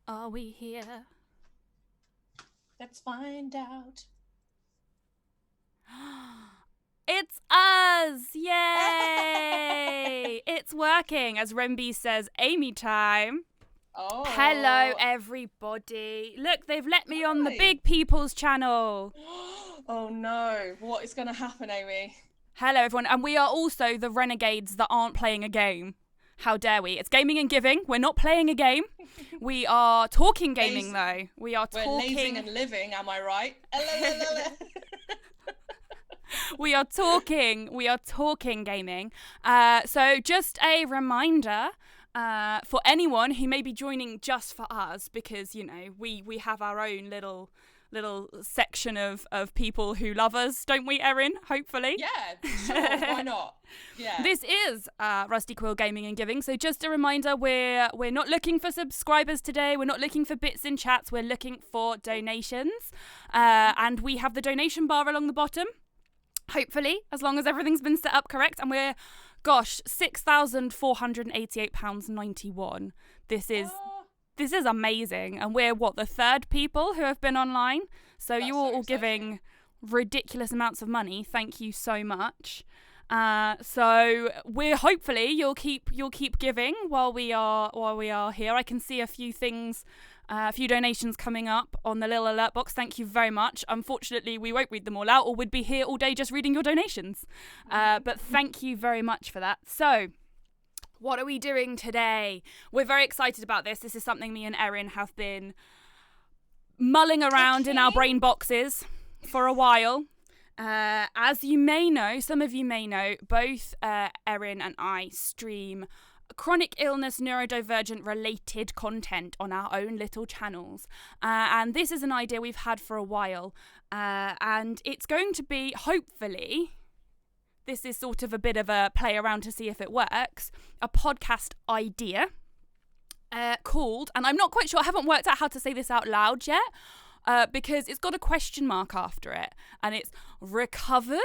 Are we here? Let's find out. It's us! Yay! It's working, as Remby says, Amy time. Oh. Hello, everybody. Look, they've let me on the Big People's channel. Oh no, what is going to happen, Amy? Hello, everyone. And we are also the renegades that aren't playing a game. How dare we? It's gaming and giving. We're not playing a game. We are talking gaming, though. We're lazing and living, am I right? We are talking gaming. So just a reminder for anyone who may be joining just for us, because, you know, we have our own little section of people who love us, don't we, Erin? Hopefully. Yeah, sure. Why not? Yeah. This is Rusty Quill Gaming and Giving. So just a reminder, we're not looking for subscribers today. We're not looking for bits in chats. We're looking for donations. And we have the donation bar along the bottom. Hopefully, as long as everything's been set up correct. And we're, £6,488.91. This is amazing. And we're, the third people who have been online. So you're all giving ridiculous amounts of money. Thank you so much. So we're hopefully you'll keep giving while we are here. I can see a few things, a few donations coming up on the little alert box. Thank you very much. Unfortunately, we won't read them all out, or we'd be here all day just reading your donations. But thank you very much for that. So, what are we doing today? We're very excited about this. This is something me and Erin have been mulling around in our brain boxes for a while. As you may know, some of you may know, both Erin and I stream chronic illness, neurodivergent related content on our own little channels. And this is an idea we've had for a while. And it's going to be, hopefully, this is sort of a bit of a play around to see if it works, a podcast idea called, and I'm not quite sure, I haven't worked out how to say this out loud yet, because it's got a question mark after it, and it's recovered.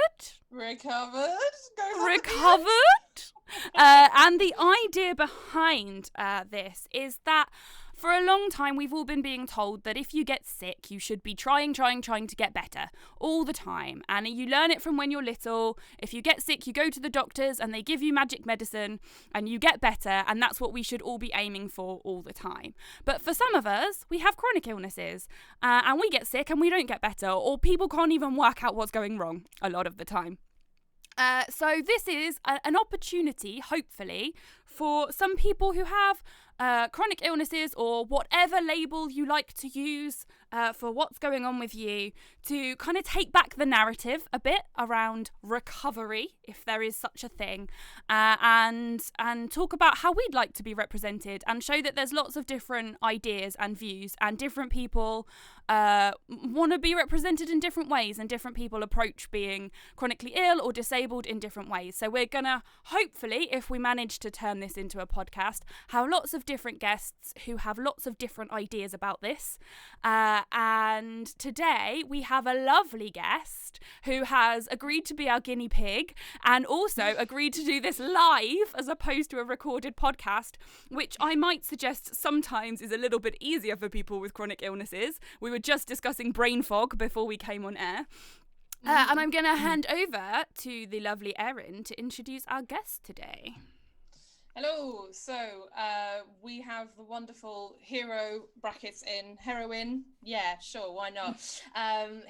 And the idea behind this is that for a long time we've all been being told that if you get sick, you should be trying to get better all the time. And you learn it from when you're little. If you get sick, you go to the doctors and they give you magic medicine and you get better. And that's what we should all be aiming for all the time. But for some of us, we have chronic illnesses and we get sick and we don't get better, or people can't even work out what's going wrong a lot of the time. So this is an opportunity, hopefully, for some people who have chronic illnesses, or whatever label you like to use for what's going on with you, to kind of take back the narrative a bit around recovery, if there is such a thing, and talk about how we'd like to be represented, and show that there's lots of different ideas and views, and different people want to be represented in different ways, and different people approach being chronically ill or disabled in different ways. So we're gonna, hopefully, if we manage to turn this into a podcast, have lots of different guests who have lots of different ideas about this. And today we have a lovely guest who has agreed to be our guinea pig, and also agreed to do this live as opposed to a recorded podcast, which I might suggest sometimes is a little bit easier for people with chronic illnesses. We were just discussing brain fog before we came on air. And I'm going to hand over to the lovely Erin to introduce our guest today. Hello. So we have the wonderful hero, brackets in heroine, yeah, sure, why not,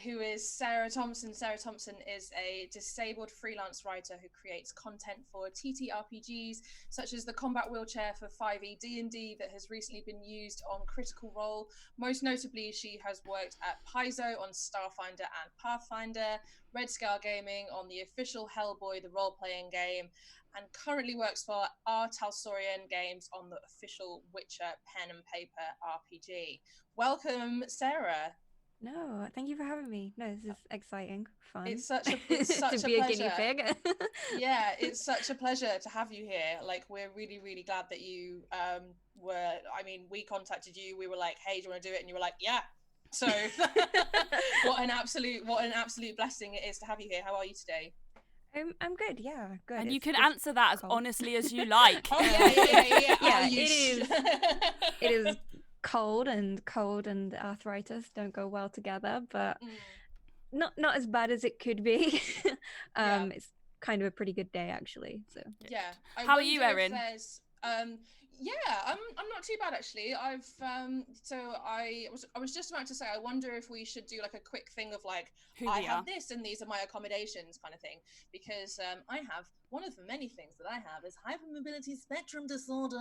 who is Sara Thompson. Sara Thompson is a disabled freelance writer who creates content for TTRPGs, such as the combat wheelchair for 5e D&D that has recently been used on Critical Role. Most notably, she has worked at Paizo on Starfinder and Pathfinder, Red Scale Gaming on the official Hellboy, the role-playing game, and currently works for R. Talsorian Games on the official Witcher pen and paper RPG. Welcome, Sara. No, thank you for having me. No, this is exciting, fun. It's such a to be pleasure. A guinea pig. Yeah, it's such a pleasure to have you here. Like, we're really, really glad that you were. I mean, we contacted you. We were like, "Hey, do you want to do it?" And you were like, "Yeah." So, what an absolute blessing it is to have you here. How are you today? I'm good, yeah, good. And you can answer that as honestly as you like. Oh, yeah. Yeah, it is cold and arthritis don't go well together, but not as bad as it could be. It's kind of a pretty good day actually. So yeah. How are you, Erin? Yeah, I'm not too bad actually. I've so I was just about to say I wonder if we should do like a quick thing of like I have this and these are my accommodations kind of thing, because I have one of the many things that I have is hypermobility spectrum disorder,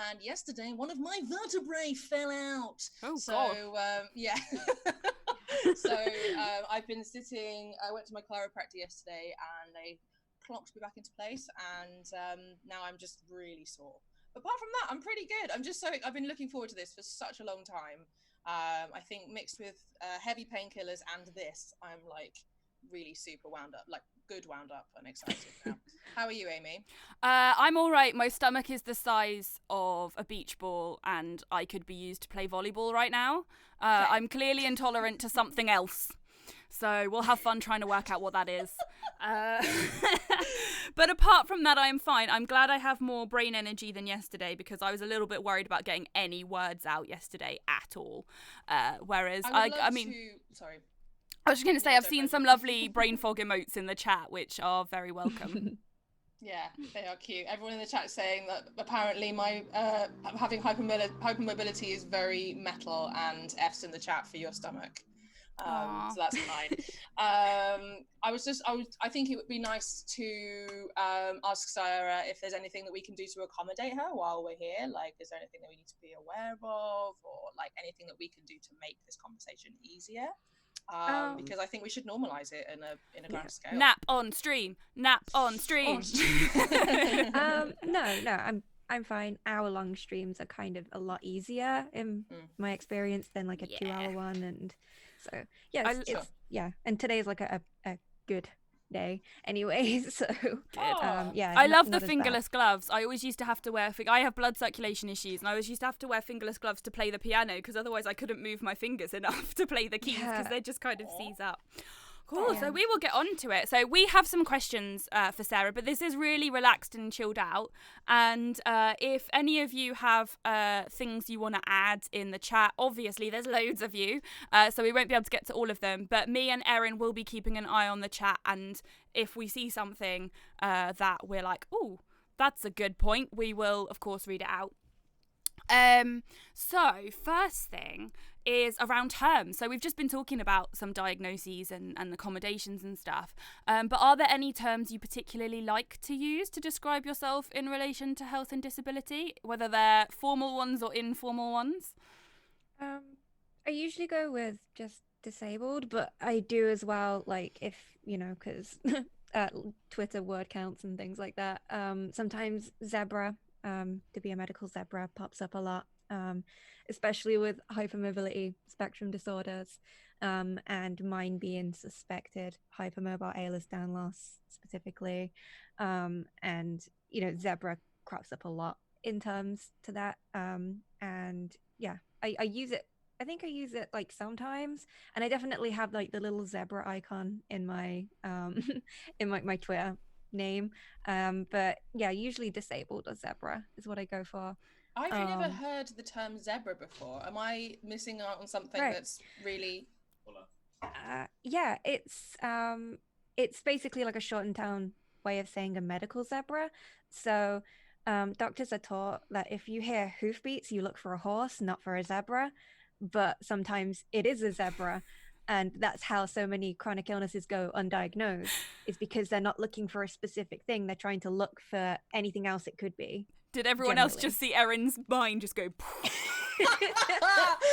and yesterday one of my vertebrae fell out. God. Yeah. So I've been sitting. I went to my chiropractor yesterday and they clocked me back into place, and now I'm just really sore. Apart from that, I'm pretty good. I've been looking forward to this for such a long time. I think mixed with heavy painkillers and this, I'm like really super wound up, like good wound up and excited now. How are you, Amy? I'm all right. My stomach is the size of a beach ball and I could be used to play volleyball right now. I'm clearly intolerant to something else. So we'll have fun trying to work out what that is. But apart from that, I am fine. I'm glad I have more brain energy than yesterday because I was a little bit worried about getting any words out yesterday at all. Whereas, I mean... Sorry. I was just going to say, I've seen some lovely brain fog emotes in the chat, which are very welcome. Yeah, they are cute. Everyone in the chat saying that apparently my having hypermobility is very metal, and F's in the chat for your stomach. So that's fine. I think it would be nice to ask Sara if there's anything that we can do to accommodate her while we're here. Like, is there anything that we need to be aware of, or like anything that we can do to make this conversation easier? Because I think we should normalize it in a grand scale. Nap on stream. No, I'm fine. Hour-long streams are kind of a lot easier in my experience than like a 2-hour one, and so and today is like a good day anyway, so I love the fingerless gloves. I always used to have to wear I have blood circulation issues, and I always used to have to wear fingerless gloves to play the piano because otherwise I couldn't move my fingers enough to play the keys because they just kind of seize up. Cool, so we will get on to it. So we have some questions for Sara, but this is really relaxed and chilled out. And if any of you have things you want to add in the chat, obviously there's loads of you, so we won't be able to get to all of them. But me and Erin will be keeping an eye on the chat, and if we see something that we're like, ooh, that's a good point, we will, of course, read it out. So first thing is around terms. So we've just been talking about some diagnoses and accommodations and stuff. But are there any terms you particularly like to use to describe yourself in relation to health and disability, whether they're formal ones or informal ones? I usually go with just disabled, but I do as well, like if, because Twitter word counts and things like that. Sometimes zebra, to be a medical zebra, pops up a lot. Especially with hypermobility spectrum disorders, and mine being suspected hypermobile Ehlers-Danlos loss specifically, and zebra crops up a lot in terms to that, and I use it. I think I use it like sometimes, and I definitely have like the little zebra icon in my in my Twitter name, but usually disabled or zebra is what I go for. I've never heard the term zebra before. Am I missing out on something that's really... It's basically like a shortened down way of saying a medical zebra. So doctors are taught that if you hear hoofbeats, you look for a horse, not for a zebra. But sometimes it is a zebra. And that's how so many chronic illnesses go undiagnosed, is because they're not looking for a specific thing. They're trying to look for anything else it could be. Did everyone else just see Erin's mind just go?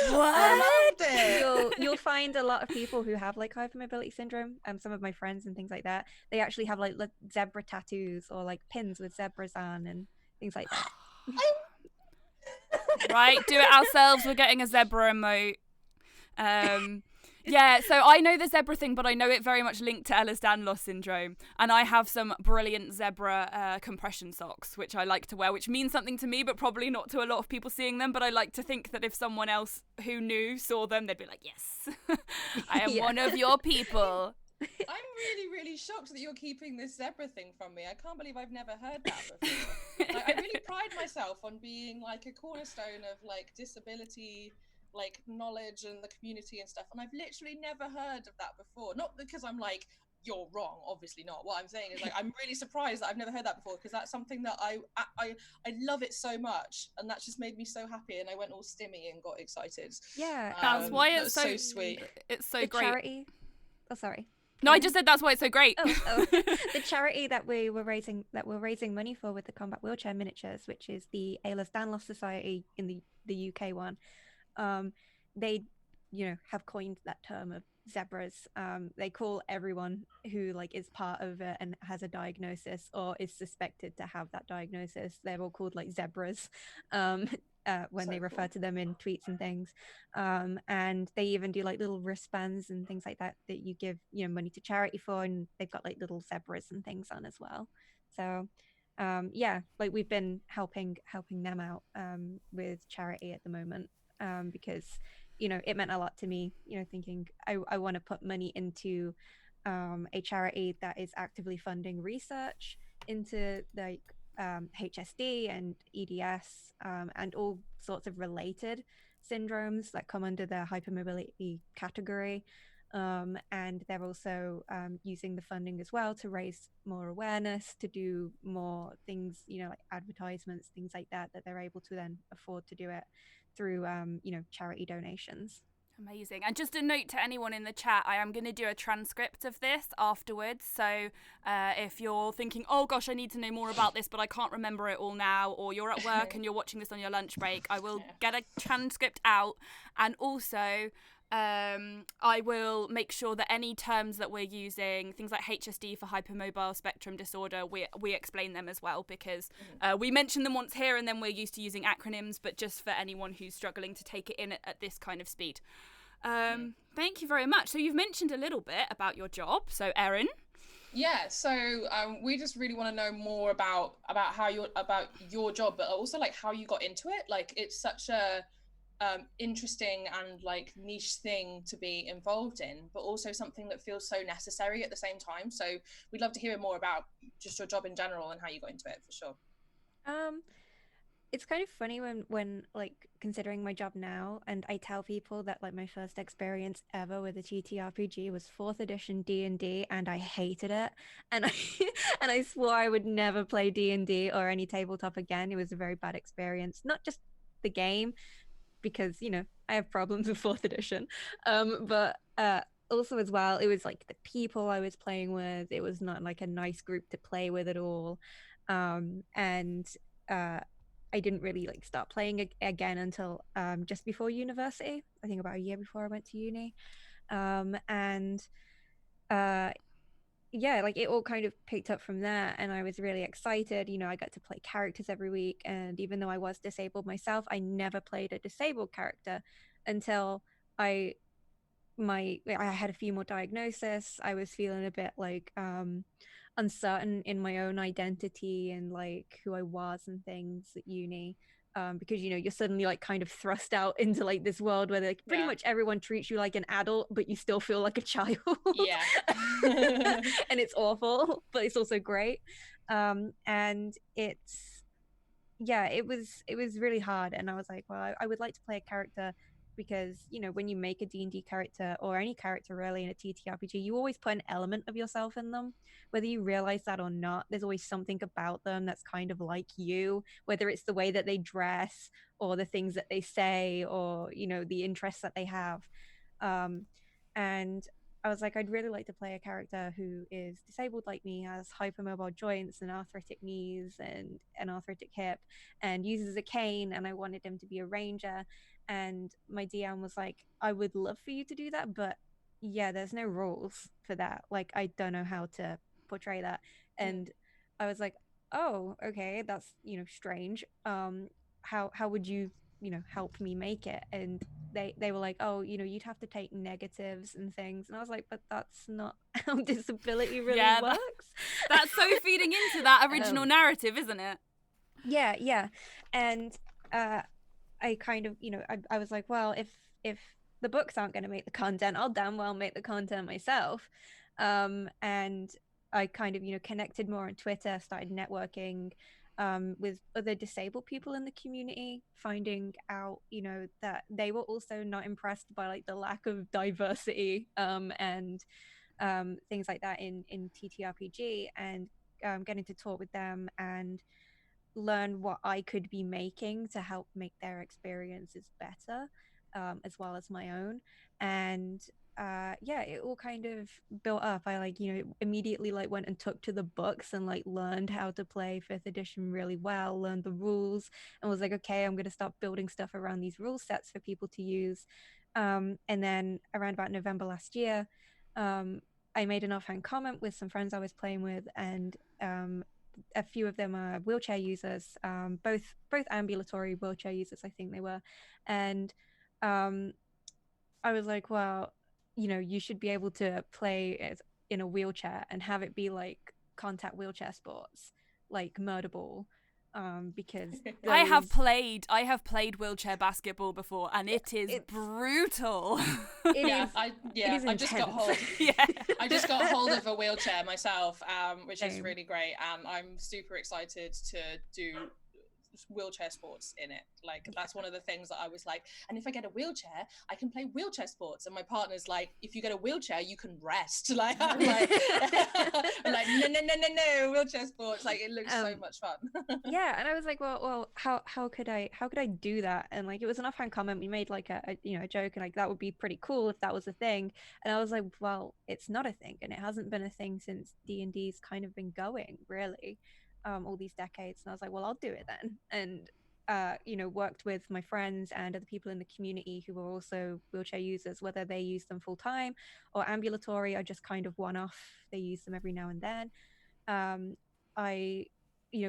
What? You'll find a lot of people who have like hypermobility syndrome. Some of my friends and things like that, they actually have like zebra tattoos or like pins with zebras on and things like that. Right, do it ourselves. We're getting a zebra emote. Yeah, so I know the zebra thing, but I know it very much linked to Ehlers-Danlos syndrome. And I have some brilliant zebra compression socks, which I like to wear, which means something to me, but probably not to a lot of people seeing them. But I like to think that if someone else who knew saw them, they'd be like, yes, I am one of your people. I'm really, really shocked that you're keeping this zebra thing from me. I can't believe I've never heard that before. Like, I really pride myself on being like a cornerstone of like disability, like knowledge and the community and stuff. And I've literally never heard of that before. Not because I'm like, you're wrong, obviously not. What I'm saying is like, I'm really surprised that I've never heard that before, because that's something that I love it so much, and that just made me so happy, and I went all stimmy and got excited. Yeah, That's why that it's was so sweet. It's so the great. charity. Oh, sorry. No, I just said that's why it's so great. Oh. The charity that we're raising money for with the combat wheelchair miniatures, which is the Ayla's Danlos Society in the UK one. They, have coined that term of zebras. They call everyone who like is part of it and has a diagnosis or is suspected to have that diagnosis. They're all called like zebras. When they refer to them in tweets and things. And they even do like little wristbands and things like that you give money to charity for, and they've got like little zebras and things on as well. So like we've been helping them out with charity at the moment, because it meant a lot to me, thinking I want to put money into a charity that is actively funding research into like HSD and EDS, and all sorts of related syndromes that come under the hypermobility category. And they're also using the funding as well to raise more awareness, to do more things, like advertisements, things like that they're able to then afford to do it through, charity donations. Amazing. And just a note to anyone in the chat, I am going to do a transcript of this afterwards. So if you're thinking, oh gosh, I need to know more about this, but I can't remember it all now, or you're at work and you're watching this on your lunch break, I will get a transcript out. And also, I will make sure that any terms that we're using, things like HSD for hypermobile spectrum disorder, we explain them as well, because we mention them once here and then we're used to using acronyms, but just for anyone who's struggling to take it in at this kind of speed. Thank you very much. So you've mentioned a little bit about your job. So Erin? Yeah, so we just really want to know more about your job, but also like how you got into it. Like, it's such a interesting and like niche thing to be involved in, but also something that feels so necessary at the same time. So we'd love to hear more about just your job in general and how you got into it, for sure. It's kind of funny when like considering my job now, and I tell people that like my first experience ever with a TTRPG was 4th edition D&D, and I hated it, and I and I swore I would never play D&D or any tabletop again. It was a very bad experience, not just the game, because I have problems with 4th edition, but also as well, it was like the people I was playing with, it was not like a nice group to play with at all, and I didn't really like start playing again until just before university. I think about a year before I went to uni, and yeah, like it all kind of picked up from there, and I was really excited. I got to play characters every week, and even though I was disabled myself, I never played a disabled character until I had a few more diagnoses. I was feeling a bit like uncertain in my own identity and like who I was and things at uni, because you're suddenly like kind of thrust out into like this world where like pretty much everyone treats you like an adult, but you still feel like a child. And it's awful, but it's also great. And it was really hard, and I was like, well, I would like to play a character, because when you make a D&D character, or any character really in a TTRPG, you always put an element of yourself in them, whether you realize that or not. There's always something about them that's kind of like you, whether it's the way that they dress or the things that they say, or the interests that they have. And I was like, I'd really like to play a character who is disabled like me, has hypermobile joints and arthritic knees and an arthritic hip, and uses a cane, and I wanted him to be a ranger. And my DM was like, I would love for you to do that, but yeah, there's no rules for that. Like, I don't know how to portray that. And I was like, oh, okay, that's strange. How would you help me make it? And they were like, oh, you'd have to take negatives and things. And I was like, but that's not how disability really works. That's so feeding into that original narrative, isn't it? Yeah. And I kind of, I was like, well, if the books aren't going to make the content, I'll damn well make the content myself. And I kind of, connected more on Twitter, started networking with other disabled people in the community, finding out, that they were also not impressed by like the lack of diversity and things like that in TTRPG, and getting to talk with them and learn what I could be making to help make their experiences better, as well as my own. And yeah, it all kind of built up. I like, immediately like went and took to the books and like learned how to play fifth edition really well, learned the rules, and was like, okay, I'm going to start building stuff around these rule sets for people to use. And then around about November last year, I made an offhand comment with some friends I was playing with, and a few of them are wheelchair users, both ambulatory wheelchair users, I think they were. And I was like, well, you should be able to play as in a wheelchair and have it be like contact wheelchair sports, like murder ball, because I have those played wheelchair basketball before, and it is brutal. it is I just got hold. I just got hold of a wheelchair myself, which is really great. I'm super excited to do wheelchair sports in it. Like that's one of the things that I was like, and if I get a wheelchair I can play wheelchair sports, and my partner's like, if you get a wheelchair you can rest. Like I'm like I'm like no wheelchair sports, like it looks so much fun. Yeah, and I was like, well how could I do that? And like it was an offhand comment we made, like a joke, and like that would be pretty cool if that was a thing. And I was like, well, it's not a thing, and it hasn't been a thing since D&D's kind of been going, really, all these decades. And I was like, well, I'll do it then. And worked with my friends and other people in the community who were also wheelchair users, whether they use them full time or ambulatory or just kind of one off. They use them every now and then. I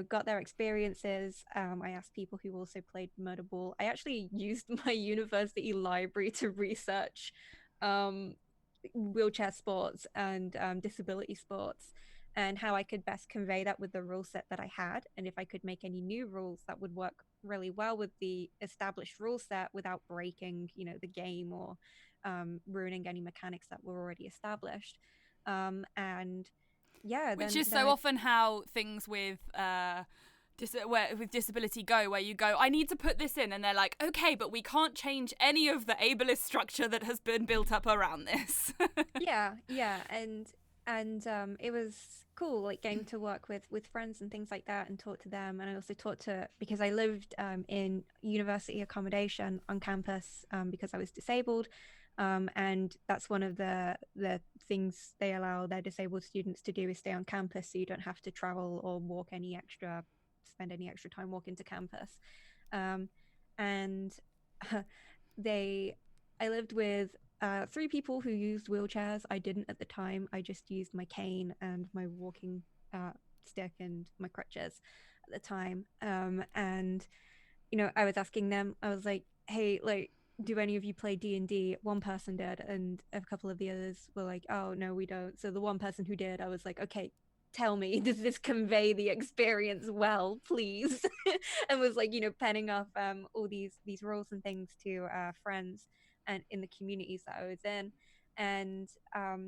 got their experiences. I asked people who also played murder ball. I actually used my university library to research wheelchair sports and disability sports, and how I could best convey that with the rule set that I had, and if I could make any new rules that would work really well with the established rule set without breaking, the game, or ruining any mechanics that were already established. And yeah, which is so often how things with with disability go, where you go, I need to put this in, and they're like, okay, but we can't change any of the ableist structure that has been built up around this. yeah, and it was cool, like getting to work with friends and things like that and talk to them. And I also taught to, because I lived in university accommodation on campus, because I was disabled, and that's one of the things they allow their disabled students to do, is stay on campus, so you don't have to travel or spend any extra time walking to campus. And I lived with 3 people who used wheelchairs. I didn't at the time. I just used my cane and my walking stick and my crutches at the time. And I was asking them, I was like, hey, like, do any of you play D&D? One person did, and a couple of the others were like, oh no, we don't. So the one person who did, I was like, okay, tell me, does this convey the experience well, please? And was like, penning off all these rules and things to friends and in the communities that I was in. And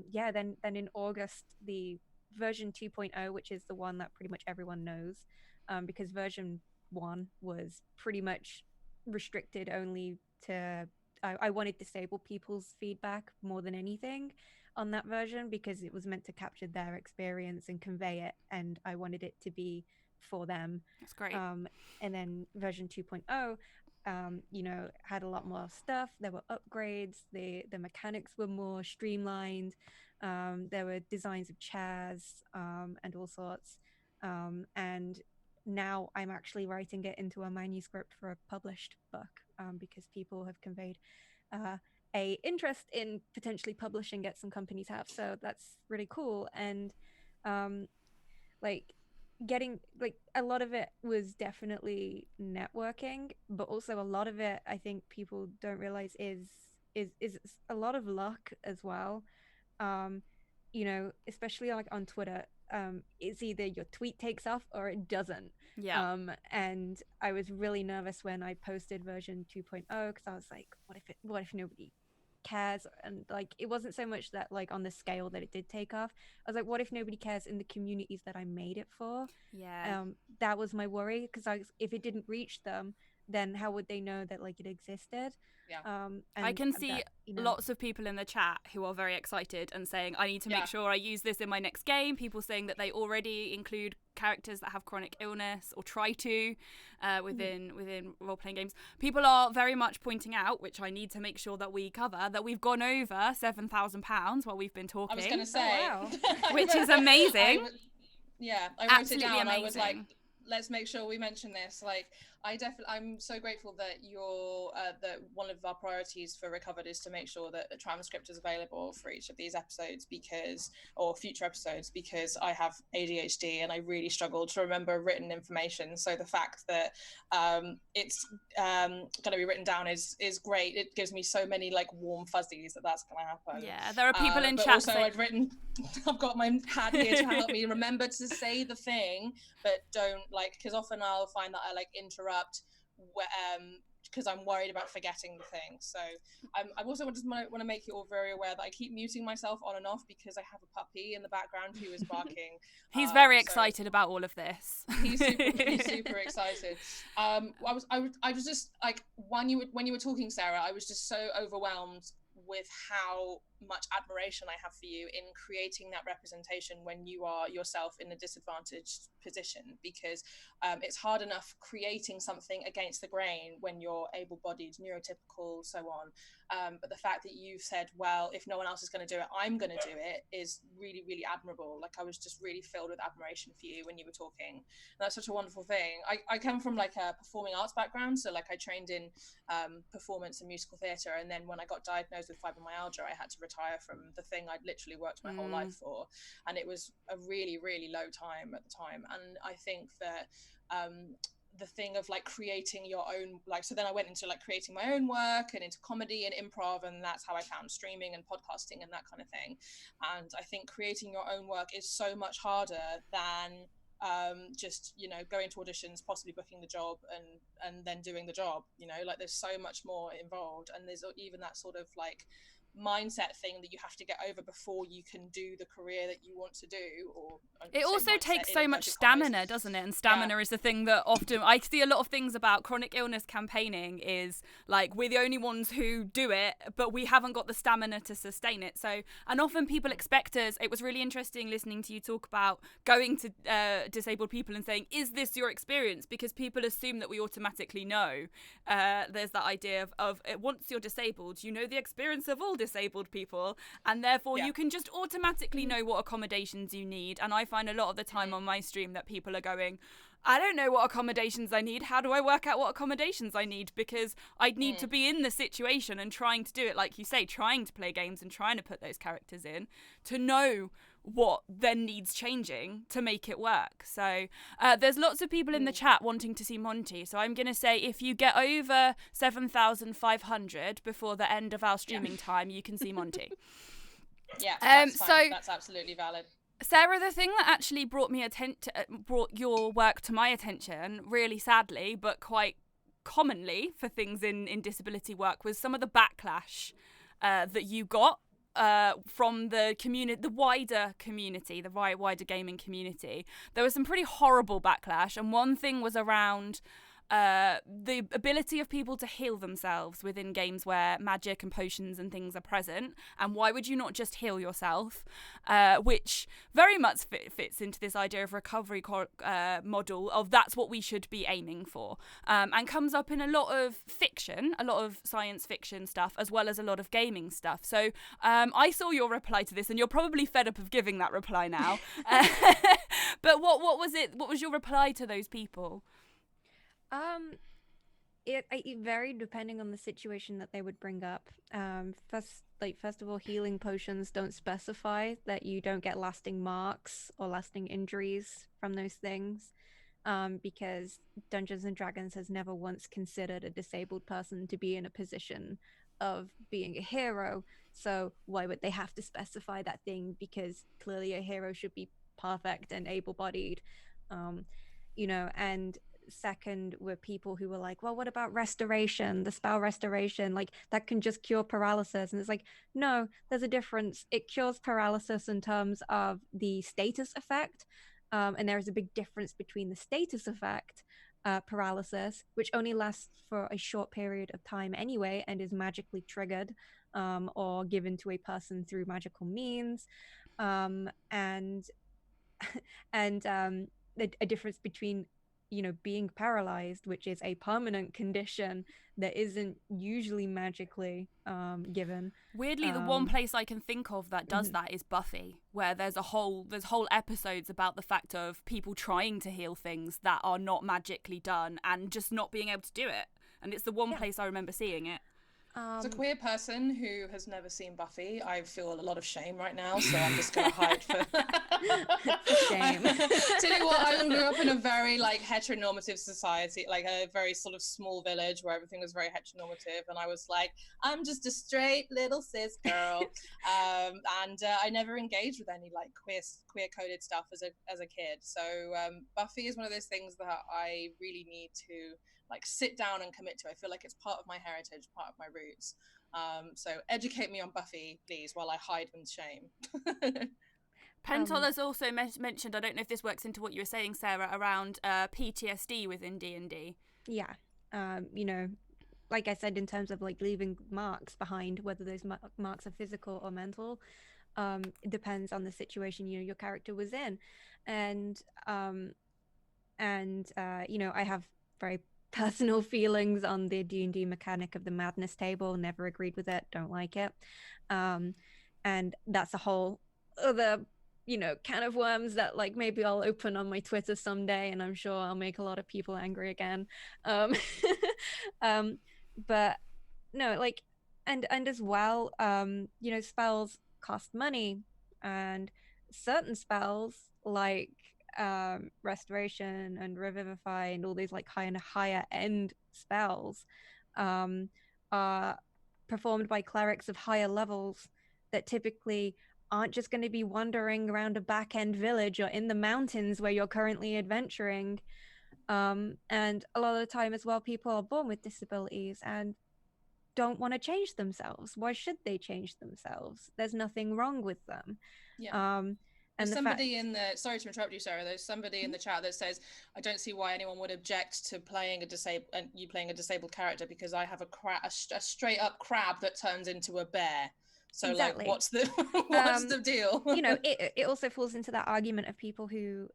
yeah, then in August, the version 2.0, which is the one that pretty much everyone knows, because version 1 was pretty much restricted only to, I wanted disabled people's feedback more than anything on that version, because it was meant to capture their experience and convey it, and I wanted it to be for them. That's great. And then version 2.0, had a lot more stuff. There were upgrades. The mechanics were more streamlined. There were designs of chairs and all sorts. And now I'm actually writing it into a manuscript for a published book, because people have conveyed a interest in potentially publishing it. Some companies have, so that's really cool. And like getting, like, a lot of it was definitely networking, but also a lot of it, I think people don't realize, is a lot of luck as well. Especially like on Twitter, it's either your tweet takes off or it doesn't. Yeah. And I was really nervous when I posted version 2.0, because I was like, what if nobody cares, and like it wasn't so much that like on the scale that it did take off. I was like, what if nobody cares in the communities that I made it for? Yeah. That was my worry, because if it didn't reach them, then how would they know that like it existed? Yeah. I And can see that, you know, lots of people in the chat who are very excited and saying, I need to make sure I use this in my next game. People saying that they already include characters that have chronic illness or try to within role-playing games. People are very much pointing out, which I need to make sure that we cover, that we've gone over £7,000 while we've been talking. I was going to say. Oh, wow. Which is amazing. I wrote Absolutely it down. amazing. I was like, let's make sure we mention this. Like, I'm so grateful that that one of our priorities for Recovered is to make sure that a transcript is available for each of these episodes, or future episodes, because I have ADHD and I really struggle to remember written information. So the fact that it's going to be written down is great. It gives me so many like warm fuzzies that's going to happen. Yeah, there are people in but chat also saying... I've got my pad here to help me remember to say the thing, but don't because often I'll find that I like interrupt because I'm worried about forgetting the thing. So I also just want to make you all very aware that I keep muting myself on and off because I have a puppy in the background who is barking. He's very excited about all of this. He's super excited. I was just like, when you were talking, Sarah, I was just so overwhelmed with how much admiration I have for you in creating that representation when you are yourself in a disadvantaged position, because it's hard enough creating something against the grain when you're able-bodied, neurotypical, so on. But the fact that you've said, well, if no one else is going to do it, I'm going to do it, is really, really admirable. Like, I was just really filled with admiration for you when you were talking. And that's such a wonderful thing. I come from like a performing arts background, so like I trained in performance and musical theatre, and then when I got diagnosed with fibromyalgia, I had to retire from the thing I'd literally worked my whole life for, and it was a really, really low time at the time. And I think that the thing of like creating your own, like, so then I went into like creating my own work and into comedy and improv, and that's how I found streaming and podcasting and that kind of thing. And I think creating your own work is so much harder than just, you know, going to auditions, possibly booking the job, and then doing the job. You know, like, there's so much more involved, and there's even that sort of like mindset thing that you have to get over before you can do the career that you want to do. Or it also takes so much stamina, doesn't it? And stamina is the thing that often I see a lot of things about chronic illness campaigning is like, we're the only ones who do it, but we haven't got the stamina to sustain it. So, and often people expect us. It was really interesting listening to you talk about going to disabled people and saying, is this your experience? Because people assume that we automatically know. There's that idea of once you're disabled, you know the experience of all disabled people, and therefore you can just automatically know what accommodations you need. And I find a lot of the time on my stream that people are going, I don't know what accommodations I need. How do I work out what accommodations I need? Because I need to be in the situation and trying to do it, like you say, trying to play games and trying to put those characters in to know what then needs changing to make it work. So there's lots of people in the chat wanting to see Monty. So I'm going to say, if you get over 7,500 before the end of our streaming time, you can see Monty. Yeah, that's fine. So that's absolutely valid. Sarah, the thing that actually brought your work to my attention, really sadly, but quite commonly for things in disability work, was some of the backlash that you got from the community, the wider community, the wider gaming community. There was some pretty horrible backlash, and one thing was around the ability of people to heal themselves within games where magic and potions and things are present, and why would you not just heal yourself, which very much fits into this idea of recovery model of that's what we should be aiming for, and comes up in a lot of fiction, a lot of science fiction stuff, as well as a lot of gaming stuff. So I saw your reply to this, and you're probably fed up of giving that reply now. But what was it? What was your reply to those people? It varied depending on the situation that they would bring up. First of all, healing potions don't specify that you don't get lasting marks or lasting injuries from those things, because Dungeons and Dragons has never once considered a disabled person to be in a position of being a hero. So why would they have to specify that thing? Because clearly a hero should be perfect and able-bodied, and second were people who were like, well, what about restoration, the spell restoration, like that can just cure paralysis? And it's like, no, there's a difference. It cures paralysis in terms of the status effect, and there is a big difference between the status effect paralysis, which only lasts for a short period of time anyway and is magically triggered or given to a person through magical means, and and a difference between being paralyzed, which is a permanent condition that isn't usually magically given. Weirdly, the one place I can think of that does that is Buffy, where there's whole episodes about the fact of people trying to heal things that are not magically done and just not being able to do it. And it's the one place I remember seeing it. As a queer person who has never seen Buffy, I feel a lot of shame right now, so I'm just going to hide for... Shame. Tell you what, I grew up in a very heteronormative society, like a very sort of small village where everything was very heteronormative, and I was like, I'm just a straight little cis girl. And I never engaged with any queer coded stuff as a kid. So Buffy is one of those things that I really need to sit down and commit to. I feel like it's part of my heritage, part of my roots. So educate me on Buffy, please, while I hide in shame. Pentol has also mentioned, I don't know if this works into what you were saying, Sarah, around PTSD within D&D. Yeah. Like I said, in terms of leaving marks behind, whether those marks are physical or mental, it depends on the situation your character was in. And I have very personal feelings on the D&D mechanic of the madness table. Never agreed with it, don't like it, and that's a whole other can of worms that maybe I'll open on my Twitter someday, and I'm sure I'll make a lot of people angry again. But no, and as well, spells cost money, and certain spells restoration and revivify and all these higher end spells are performed by clerics of higher levels that typically aren't just going to be wandering around a back end village or in the mountains where you're currently adventuring. And a lot of the time as well, people are born with disabilities and don't want to change themselves. Why should they change themselves? There's nothing wrong with them. And somebody in the, sorry to interrupt you, Sarah, there's somebody in the chat that says, I don't see why anyone would object to playing a disabled character, because I have a straight up crab that turns into a bear. So exactly. What's the deal? It also falls into that argument of people who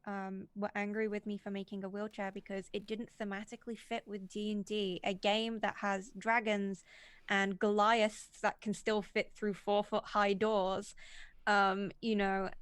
were angry with me for making a wheelchair because it didn't thematically fit with D&D, a game that has dragons and Goliaths that can still fit through 4-foot high doors. And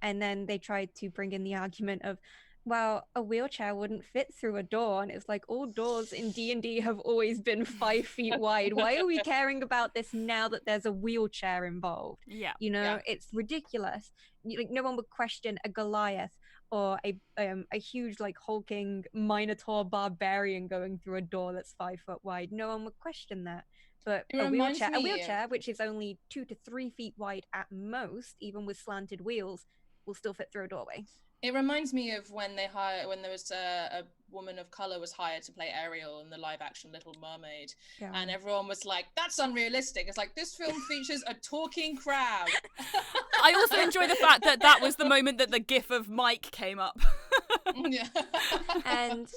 then they tried to bring in the argument of, well, a wheelchair wouldn't fit through a door, and it's like, all doors in D&D have always been 5 feet wide. Why are we caring about this now that there's a wheelchair involved? It's ridiculous. No one would question a Goliath or a huge hulking Minotaur barbarian going through a door that's 5 foot wide. No one would question that. But a wheelchair, which is only 2 to 3 feet wide at most, even with slanted wheels, will still fit through a doorway. It reminds me of when there was a woman of color was hired to play Ariel in the live action Little Mermaid, and everyone was like, "That's unrealistic." It's like, this film features a talking crab. I also enjoy the fact that was the moment that the gif of Mike came up. Yeah. and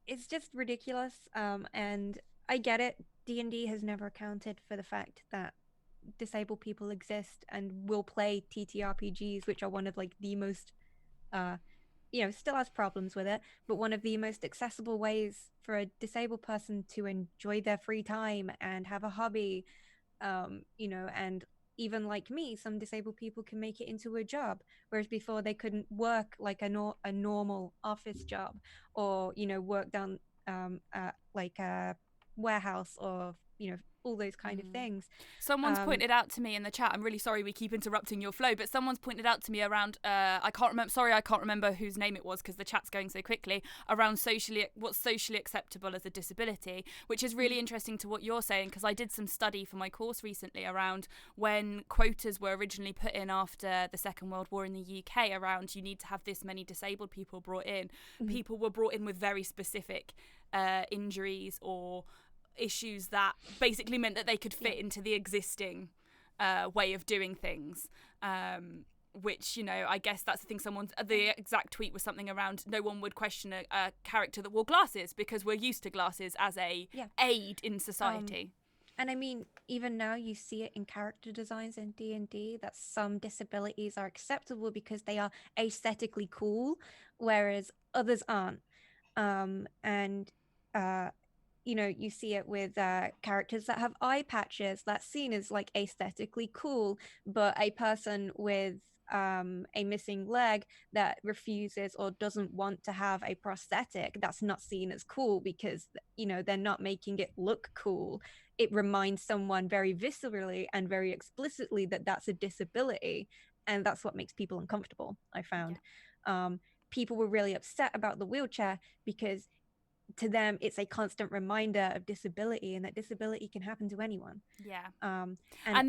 it's just ridiculous, and I get it. D&D has never accounted for the fact that disabled people exist and will play TTRPGs, which are one of the most still has problems with it, but one of the most accessible ways for a disabled person to enjoy their free time and have a hobby, and even like me, some disabled people can make it into a job, whereas before they couldn't work like a normal office job, or work down at a warehouse or all those kind of things. Someone's pointed out to me in the chat, I'm really sorry we keep interrupting your flow, but someone's pointed out to me around, I can't remember whose name it was because the chat's going so quickly, around what's socially acceptable as a disability, which is really interesting to what you're saying, because I did some study for my course recently around when quotas were originally put in after the Second World War in the UK around you need to have this many disabled people brought in. People were brought in with very specific injuries or issues that basically meant that they could fit into the existing way of doing things, which, I guess that's the thing. The exact tweet was something around no one would question a character that wore glasses because we're used to glasses as a aid in society. And I mean, even now you see it in character designs in D&D that some disabilities are acceptable because they are aesthetically cool, whereas others aren't. You see it with characters that have eye patches that's seen as like aesthetically cool, but a person with a missing leg that refuses or doesn't want to have a prosthetic, that's not seen as cool because they're not making it look cool. It reminds someone very viscerally and very explicitly that that's a disability, and that's what makes people uncomfortable. I found people were really upset about the wheelchair because to them it's a constant reminder of disability, and that disability can happen to anyone. And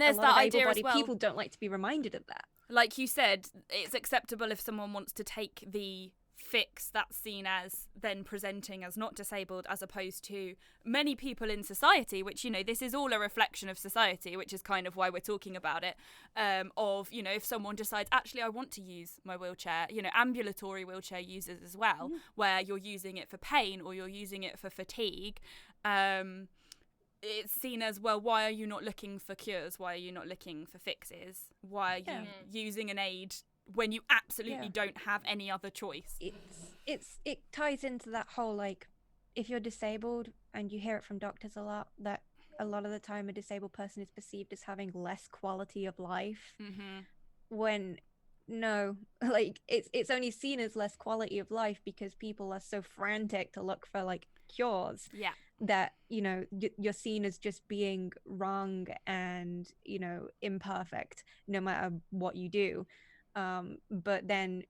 there's that idea as well, people don't like to be reminded of that. Like you said, it's acceptable if someone wants to take the fix that's seen as then presenting as not disabled, as opposed to many people in society, which this is all a reflection of society, which is kind of why we're talking about it, if someone decides actually I want to use my wheelchair, ambulatory wheelchair users as well, where you're using it for pain or you're using it for fatigue, it's seen as, well, why are you not looking for cures, why are you not looking for fixes, why are you using an aid when you absolutely don't have any other choice? It ties into that whole, like, if you're disabled, and you hear it from doctors a lot, that a lot of the time a disabled person is perceived as having less quality of life, when no, like it's only seen as less quality of life because people are so frantic to look for like cures that you're seen as just being wrong and imperfect no matter what you do. But then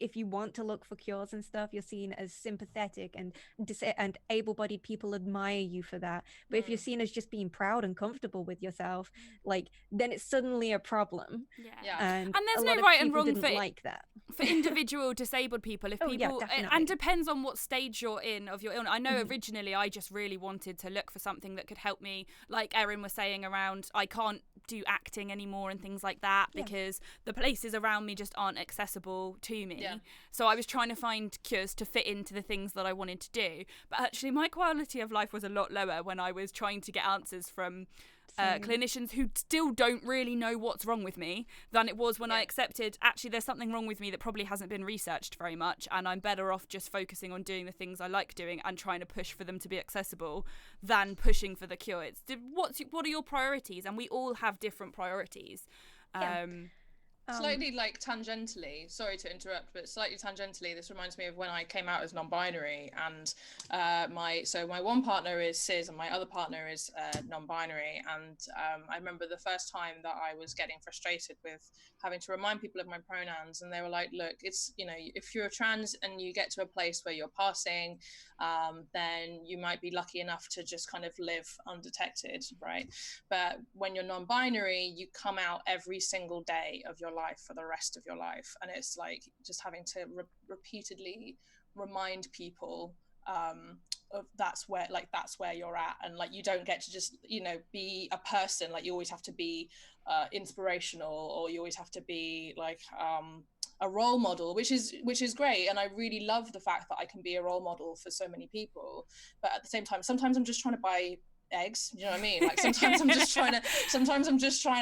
if you want to look for cures and stuff, you're seen as sympathetic, and able-bodied people admire you for that. But if you're seen as just being proud and comfortable with yourself, like, then it's suddenly a problem. And there's no right and wrong for individual disabled people. If people, and depends on what stage you're in of your illness. I know originally I just really wanted to look for something that could help me, like Erin was saying, around I can't do acting anymore and things like that because the places around me just aren't accessible to me. So I was trying to find cures to fit into the things that I wanted to do. But actually my quality of life was a lot lower when I was trying to get answers from clinicians who still don't really know what's wrong with me than it was when I accepted actually there's something wrong with me that probably hasn't been researched very much, and I'm better off just focusing on doing the things I like doing and trying to push for them to be accessible than pushing for the cure. It's what are your priorities? And we all have different priorities. Slightly like tangentially, sorry to interrupt, but slightly tangentially, this reminds me of when I came out as non-binary, and my one partner is cis and my other partner is non-binary, and I remember the first time that I was getting frustrated with having to remind people of my pronouns, and they were like, look, it's, if you're trans and you get to a place where you're passing, then you might be lucky enough to just kind of live undetected, right? But when you're non-binary, you come out every single day of your life for the rest of your life, and it's like just having to repeatedly remind people of that's where you're at, and like you don't get to just be a person, like you always have to be inspirational, or you always have to be like a role model, which is great, and I really love the fact that I can be a role model for so many people. But at the same time, sometimes I'm just trying to buy eggs, you know what I mean? Like sometimes I'm just trying to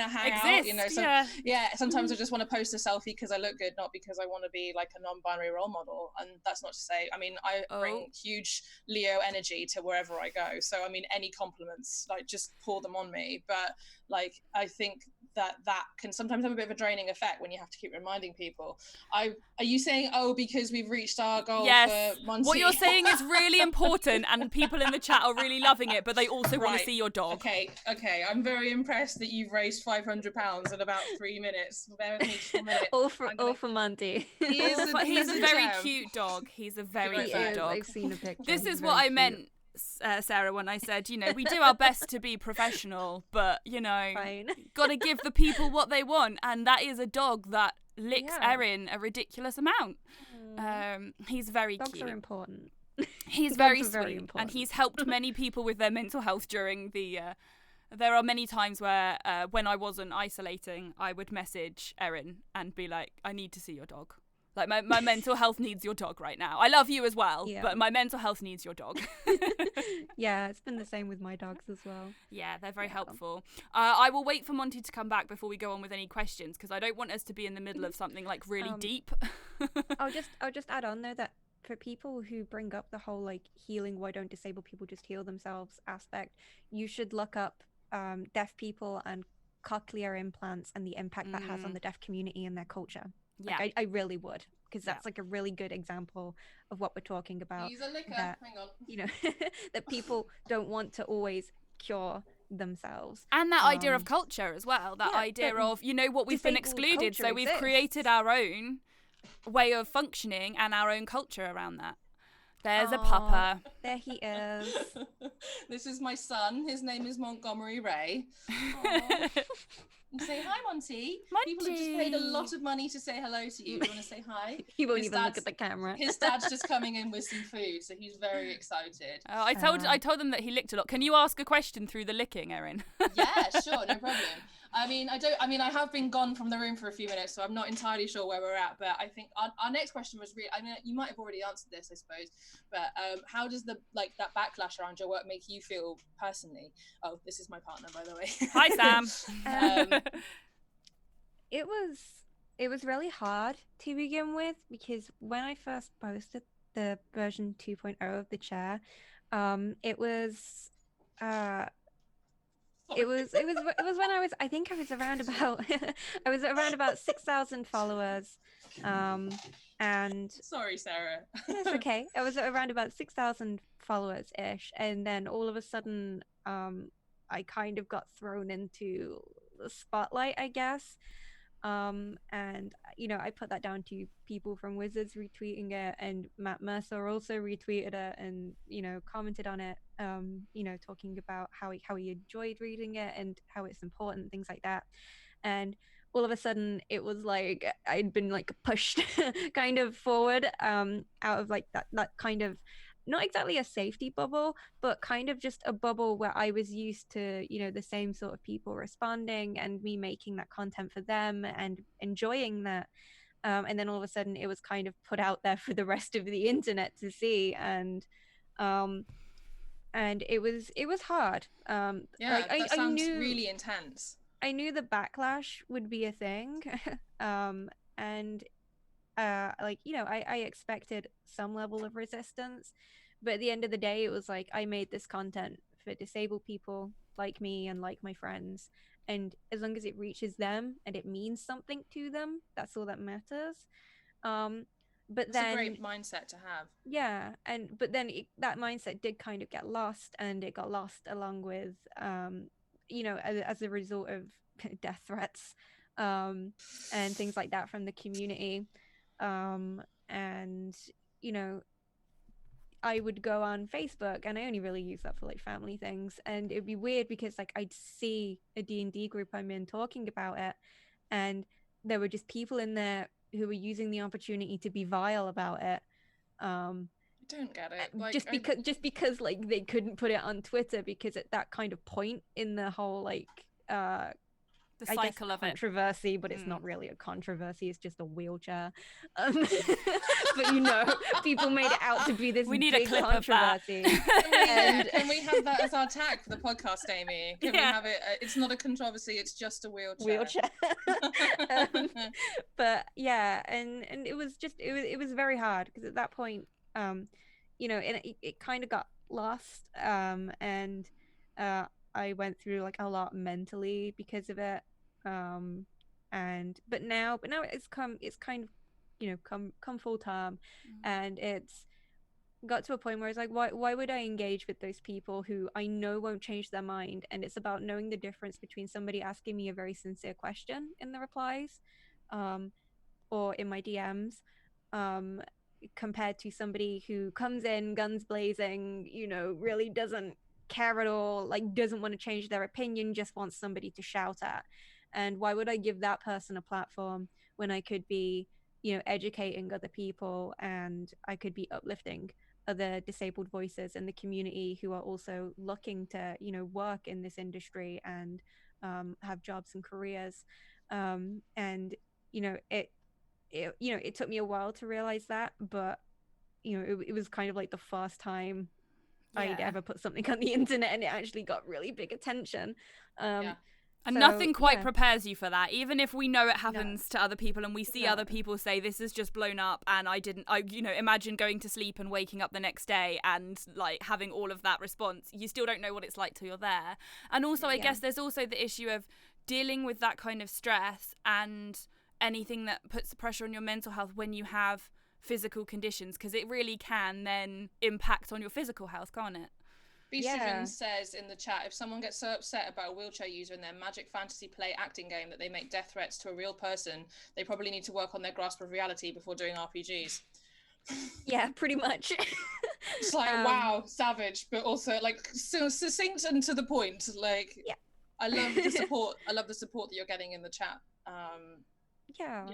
hang out, sometimes I just want to post a selfie because I look good, not because I want to be like a non-binary role model. And that's not to say, I mean, I bring huge Leo energy to wherever I go, so I mean, any compliments, like, just pour them on me. But like, I think that can sometimes have a bit of a draining effect when you have to keep reminding people. Are you saying, oh, because we've reached our goal Yes. for Monty? What you're saying is really important, and people in the chat are really loving it, but they also want to see your dog. Okay. I'm very impressed that you've raised £500 in about 3 minutes. Bear with me just a minute. all for Monty. He's a very cute dog. He's a very cute dog. I've seen a picture. This is what I meant, Sarah, when I said, we do our best to be professional, but, got to give the people what they want. And that is a dog that licks Erin a ridiculous amount. He's very Dogs cute. Dogs are important. He's very sweet. And he's helped many people with their mental health during the... there are many times where when I wasn't isolating, I would message Erin and be like, I need to see your dog. Like, my mental health needs your dog right now. I love you as well, but my mental health needs your dog. Yeah, it's been the same with my dogs as well. Yeah, they're very helpful. I will wait for Monty to come back before we go on with any questions, because I don't want us to be in the middle of something like really deep. I'll just add on though that for people who bring up the whole like healing, why don't disabled people just heal themselves aspect, you should look up deaf people and cochlear implants and the impact that has on the deaf community and their culture. Yeah, like, I really would, because that's like a really good example of what we're talking about. Use a liquor. That, hang on. That people don't want to always cure themselves. And that idea of culture as well. That idea of, what we've been excluded. So we've created our own way of functioning and our own culture around that. There's a pupper. There he is. This is my son. His name is Montgomery Ray. Say hi, Monty. People have just paid a lot of money to say hello to you. Do you want to say hi? He won't even look at the camera. His dad's just coming in with some food, so he's very excited. I told them that he licked a lot. Can you ask a question through the licking, Erin? Yeah, sure, no problem. I have been gone from the room for a few minutes, so I'm not entirely sure where we're at, but I think our next question was you might have already answered this, I suppose, but how does that backlash around your work make you feel personally? Oh, this is my partner, by the way. Hi, Sam. It was really hard to begin with, because when I first posted the version 2.0 of the chair, it was when I think I was around about 6,000 followers, and sorry, Sarah. It's okay. I was around about 6,000 followers ish, and then all of a sudden I kind of got thrown into the spotlight, I guess. And I put that down to people from Wizards retweeting it, and Matt Mercer also retweeted it and commented on it, talking about how he enjoyed reading it and how it's important, things like that. And all of a sudden it was like I'd been like pushed kind of forward out of like that kind of, not exactly a safety bubble, but kind of just a bubble where I was used to, the same sort of people responding and me making that content for them and enjoying that. And then all of a sudden it was kind of put out there for the rest of the internet to see. And it was hard. That sounds really intense. I knew the backlash would be a thing. I expected some level of resistance, but at the end of the day, it was like I made this content for disabled people like me and like my friends, and as long as it reaches them and it means something to them, that's all that matters. That's a great mindset to have. Yeah, but then that mindset did kind of get lost, and it got lost along with as a result of death threats and things like that from the community. I would go on Facebook, and I only really use that for like family things, and it'd be weird because like I'd see a D&D group I'm in talking about it, and there were just people in there who were using the opportunity to be vile about it. I don't get it. Just because like they couldn't put it on Twitter, because at that kind of point in the whole like the cycle of controversy, but it's not really a controversy, it's just a wheelchair. But people made it out to be this need big a clip controversy. Of that. Can we have that as our tag for the podcast, Amy? Can we have it? It's not a controversy, it's just a wheelchair. But yeah, and it was very hard, because at that point it kind of got lost, and I went through like a lot mentally because of it. But now it's kind of, come full term, and it's got to a point where it's like, why would I engage with those people who I know won't change their mind? And it's about knowing the difference between somebody asking me a very sincere question in the replies, or in my DMs, um, compared to somebody who comes in guns blazing, really doesn't care at all, like doesn't want to change their opinion, just wants somebody to shout at. And why would I give that person a platform when I could be, educating other people, and I could be uplifting other disabled voices in the community who are also looking to, work in this industry and have jobs and careers. And it took me a while to realize that, but it was kind of like the first time I'd ever put something on the internet and it actually got really big attention. And nothing quite prepares you for that, even if we know it happens to other people and we see other people say this has just blown up, and I imagine going to sleep and waking up the next day and like having all of that response. You still don't know what it's like till you're there. And also I guess there's also the issue of dealing with that kind of stress and anything that puts the pressure on your mental health when you have physical conditions, because it really can then impact on your physical health, can't it? Beastrogen says in the chat, if someone gets so upset about a wheelchair user in their Magic Fantasy Play acting game that they make death threats to a real person, they probably need to work on their grasp of reality before doing RPGs. Yeah, pretty much. It's like, wow, savage, but also like so succinct and to the point. Like, I love the support. I love the support that you're getting in the chat.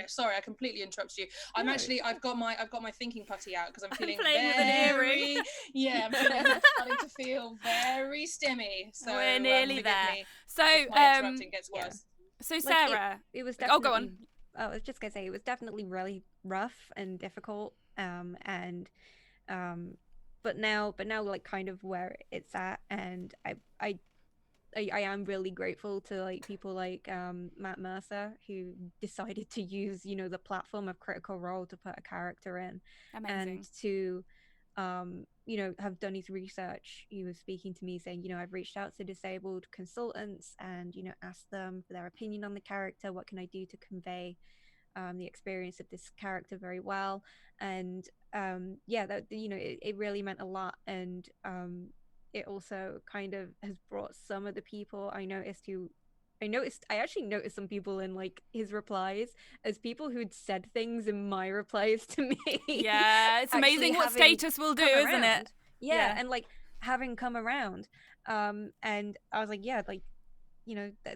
Sorry, I completely interrupted you. I've got my thinking putty out because I'm feeling very I'm starting to feel very stimmy. So we're nearly there. So interrupting gets worse. So Sarah, it was definitely, go on. I was just gonna say it was definitely really rough and difficult. But now like kind of where it's at, and I am really grateful to like people like Matt Mercer, who decided to use the platform of Critical Role to put a character in. Amazing. And to have done his research. He was speaking to me saying, I've reached out to disabled consultants and asked them for their opinion on the character. What can I do to convey the experience of this character very well? And it really meant a lot. And it also kind of has brought some of the people I actually noticed some people in like his replies as people who'd said things in my replies to me. Yeah, it's amazing what status will do, isn't it? Yeah, and like having come around. And I was like,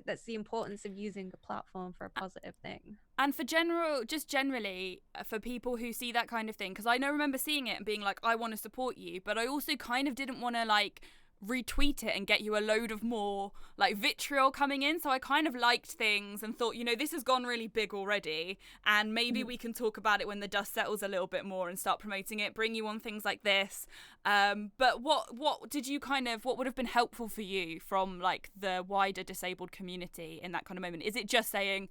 that's the importance of using a platform for a positive thing. And for generally, for people who see that kind of thing, because I remember seeing it and being like, I want to support you, but I also kind of didn't want to like retweet it and get you a load of more like vitriol coming in. So I kind of liked things and thought, this has gone really big already, and maybe we can talk about it when the dust settles a little bit more and start promoting it, bring you on things like this. But what did you what would have been helpful for you from like the wider disabled community in that kind of moment? Is it just saying,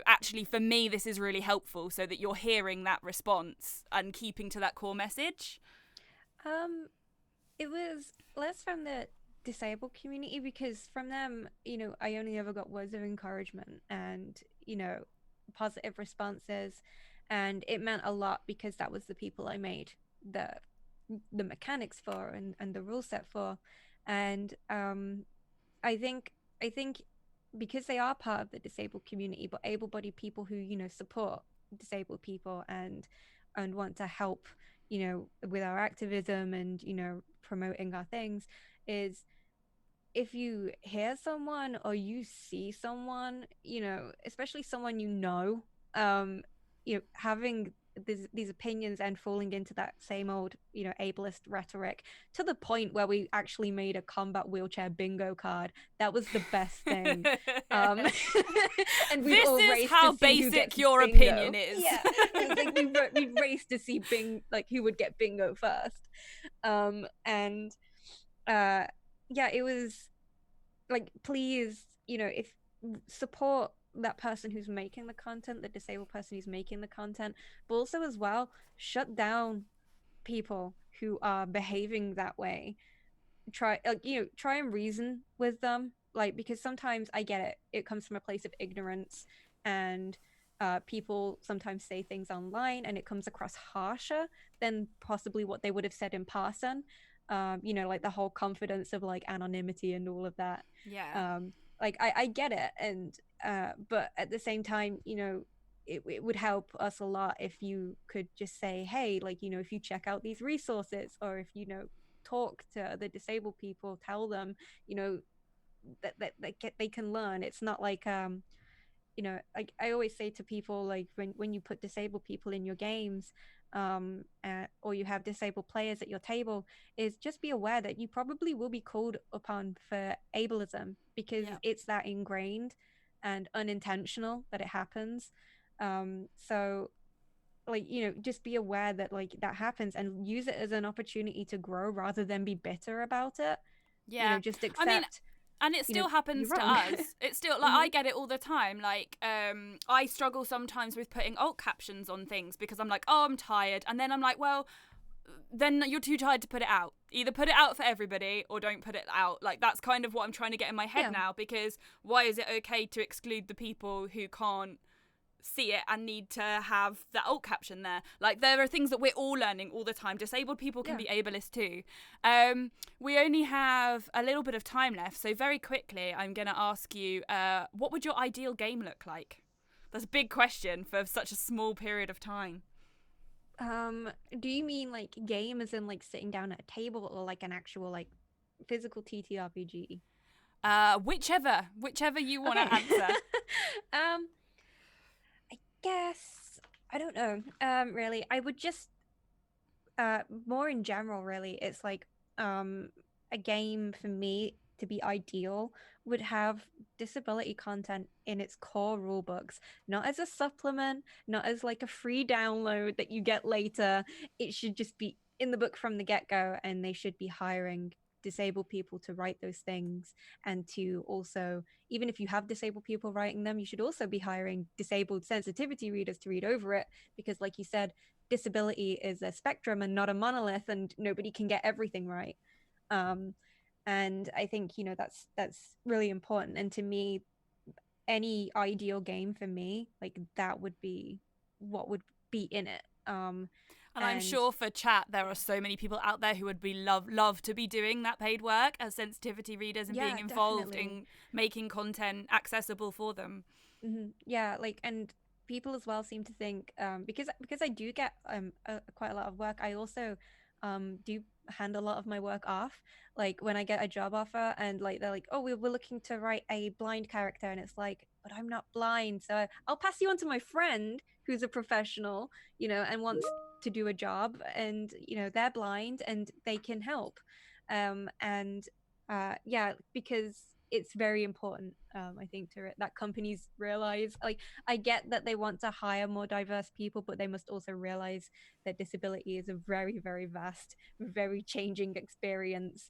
actually for me this is really helpful, so that you're hearing that response and keeping to that core message? It was less from the disabled community, because from them, I only ever got words of encouragement and, positive responses. And it meant a lot because that was the people I made the mechanics for and the rule set for. And I think because they are part of the disabled community, but able-bodied people who, support disabled people and want to help, with our activism and, promoting our things, is if you hear someone or you see someone, especially someone having these opinions and falling into that same old, ableist rhetoric, to the point where we actually made a combat wheelchair bingo card. That was the best thing. And this is how basic your opinion is. Yeah, it was like we raced to see who would get bingo first. It was like, please, if support that person who's making the content, the disabled person who's making the content, but also as well shut down people who are behaving that way, try and reason with them, like, because sometimes I get it, it comes from a place of ignorance, and people sometimes say things online and it comes across harsher than possibly what they would have said in person. Like the whole confidence of like anonymity and all of that. Yeah. Like I get it, and but at the same time, it would help us a lot if you could just say, hey, like, if you check out these resources, or if talk to the disabled people, tell them, that they can learn. It's not like I always say to people, like, when you put disabled people in your games, or you have disabled players at your table, is just be aware that you probably will be called upon for ableism, because it's that ingrained and unintentional that it happens. So like, just be aware that like that happens, and use it as an opportunity to grow rather than be bitter about it. Yeah. Just I mean, accept, and it still happens you're to wrong. us. It's still like I get it all the time. Like I struggle sometimes with putting alt captions on things because I'm like, oh, I'm tired, and then I'm like, well, then you're too tired to put it out. Either put it out for everybody or don't put it out. Like, that's kind of what I'm trying to get in my head now, because why is it okay to exclude the people who can't see it and need to have the alt caption there? Like, there are things that we're all learning all the time. Disabled people can be ableist too. We only have a little bit of time left, so very quickly I'm going to ask you, what would your ideal game look like? That's a big question for such a small period of time. Do you mean like game as in like sitting down at a table, or like an actual like physical TTRPG? Whichever you want to answer. I guess I don't know. Really, I would just more in general. Really, it's like a game for me to be ideal would have disability content in its core rule books, not as a supplement, not as like a free download that you get later. It should just be in the book from the get-go, and they should be hiring disabled people to write those things, and to also, even if you have disabled people writing them, you should also be hiring disabled sensitivity readers to read over it, because like you said, disability is a spectrum and not a monolith, and nobody can get everything right. And I think that's really important, and to me, any ideal game for me, like, that would be what would be in it. And I'm sure for chat there are so many people out there who would be love to be doing that paid work as sensitivity readers and being involved in making content accessible for them. Yeah, like, and people as well seem to think, because I do get quite a lot of work, I also do hand a lot of my work off. Like, when I get a job offer and like they're like, oh, we're looking to write a blind character, and it's like, but I'm not blind, so I'll pass you on to my friend who's a professional, and wants to do a job, and they're blind and they can help. Because it's very important, I think, that companies realize, like, I get that they want to hire more diverse people, but they must also realize that disability is a very, very vast, very changing experience,